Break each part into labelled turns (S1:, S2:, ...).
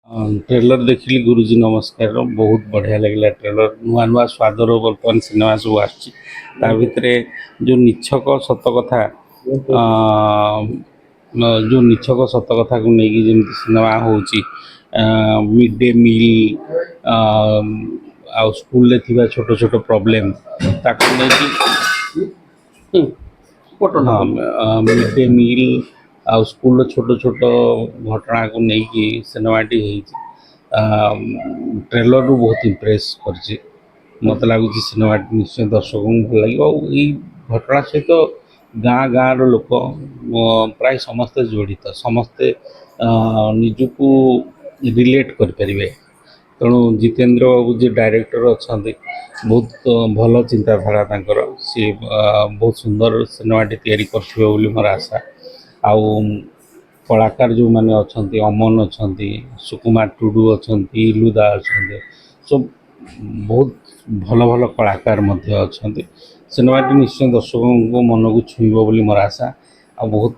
S1: Trailer देखिली गुरुजी नमस्कार बहुत बढ़िया लगे ट्रेलर नुआ नुआ स्वादर बर्तमान सिनेमा सब आर जो निछक सत कथा जो निछक सत कथा को लेकिन जमी सिनेमा हो मिड डे मिल आ स्कूल छोट छोट प्रोब्लेम ताको लेकिन हाँ मिड डे मिल आ स्कूल छोट छोट घटना को लेकिन सिनेमाटी ट्रेलर रू बहुत इम्प्रेस कर मत लगुच सिनेमा निश्चय दर्शक भल लगे घटना सहित गाँ गाँव लोक प्राय समस्ते जड़ित समस्ते निजक रिलेट करें तेणु जितेंद्र बाबू जी डायरेक्टर अच्छा बहुत भल चिंताधारा तांकर सी बहुत सुंदर सिनेमाटी तैयारी कर मोर आशा आउ कलाकार जो मैंने अच्छा अमन अच्छा सुकुमार टुडू अच्छा इलुदा अच्छा सब बहुत भल भल कलाकार अच्छा सिनेमाटी निश्चय दर्शकों को मन को छुईब बोली मोर आशा आ बहुत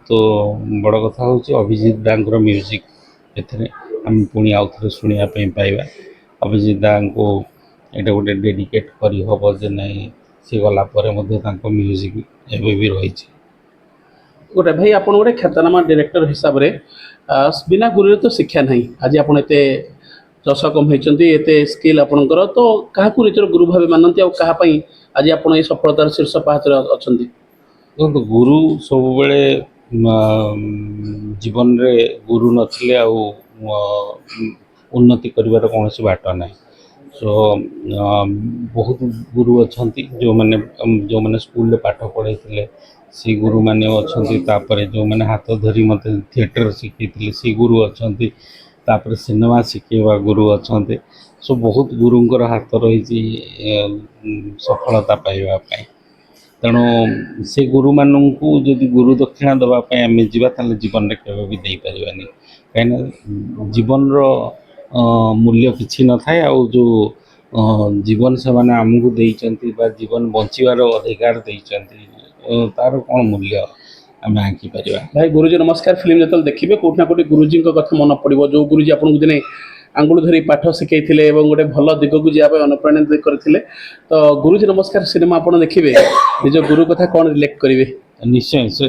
S1: बड़ कथा हूँ अभिजीत दांकर म्यूजिक एथे आम पुणी आउ थे शुणापी पाइबा अभिजीत दां को यहाँ गोटे डेडिकेट कर हम जे नहीं सी गलापर म्यूजिक एवं भी रही
S2: गोटे भाई आप गोटे ख्यातनामा डायरेक्टर हिसाब से बिना गुरु तो शिक्षा नहीं आज आप जश कमते एत स्किल आपंकर तो क्या निजर गुरु भाव मानती आपाई आज आप सफलतार शीर्ष पाहचर अच्छा
S1: देखो गुरु सब बेले जीवन रे गुरु नथिले उन्नति करिवार कौन बाट ना सो बहुत गुरु अच्छा जो मैंने स्कूल पाठ पढ़े सी गुरु मैंने अच्छा जो मैंने हाथ धरी मत थिएटर शिखी सी गुरु अच्छा सिनेमा शिखेवा गुरु अच्छा सो बहुत गुरुंर हाथ रही सफलता पाइबापी तेणु से गुरु मानू जदि गुरु दक्षिणा देवाई आम जावा जीवन में केवे भी दे पारानी कहीं जीवन मूल्य किसी न थाए आ जो जीवन से माने आमको देइचंती बा जीवन बंचिबार अधिकार देइचंती तार कौन मूल्य आम आंकी पार
S2: भाई गुरुजी नमस्कार फिल्म जो देखिए कौटना कौटी गुरुजी कथा मन पड़ो जो गुरुजी आपको दिने आंगुल धरी पाठ शिखई गोटे भल दिग को जावाई अनुप्राणित करते तो गुरुजी नमस्कार सिनेमा आप देखिए निज गुरु कथा कौन रिलेक्ट करेंगे
S1: निश्चय से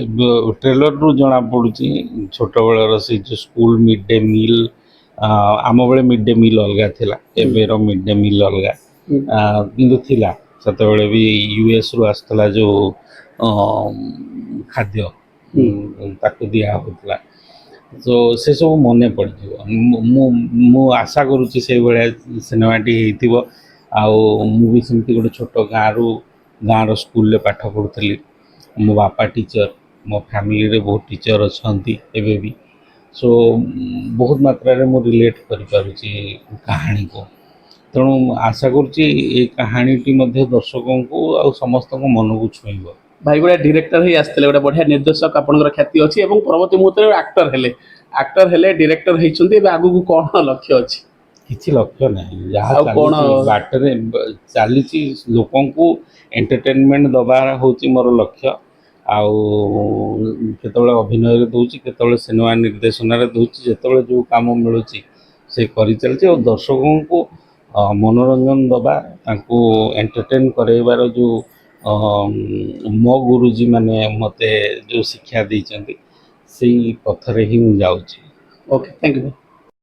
S1: ट्रेलर रू जना पड़ी छोट बेलर से जो स्कूल मिड डे मिल आम बेले मिड डे मिल अलग थिला एबेर मिड डे मिल अलग किंतु थिला सेते बेले भी यूएस रू आसला जो खाद्य ताकू दिया होता तो से सब मन पड़ मु आशा करुच्ची से भाया सिनेमाटी भी सेमती गोटे छोट गाँव स्कूल पाठ पढ़ुली मो बापा टीचर मो फैमिली रे बहुत टीचर अच्छा एबे भी सो बहुत मात्रा रे मु रिलेट कर कहानी को तेणु आशा करुच्ची कहानीटी दर्शकों को आ समस्त को मन को छुईब
S2: भाई गोटे डायरेक्टर ही आसते गोटे बढ़िया निर्देशक आपंकर ख्याति अच्छी और परवर्त मुहूर्त आक्टर हेले डायरेक्टर होती आगू कौन लक्ष्य अच्छी
S1: किसी लक्ष्य नहीं जहाँ बाटर चली लोक एंटरटेनमेंट दबार हूँ मोर लक्ष्य आते अभिनय दूसरी केत सिनेमा निर्देशन दूसरी जिते जो कम मिलूँ से कर चलती और दर्शकों को मनोरंजन दबा एंटरटेन कराइबार जो मो गुरुजी मैंने मते जो शिक्षा देते से पथरे ही मुझे
S2: ओके थैंक यू।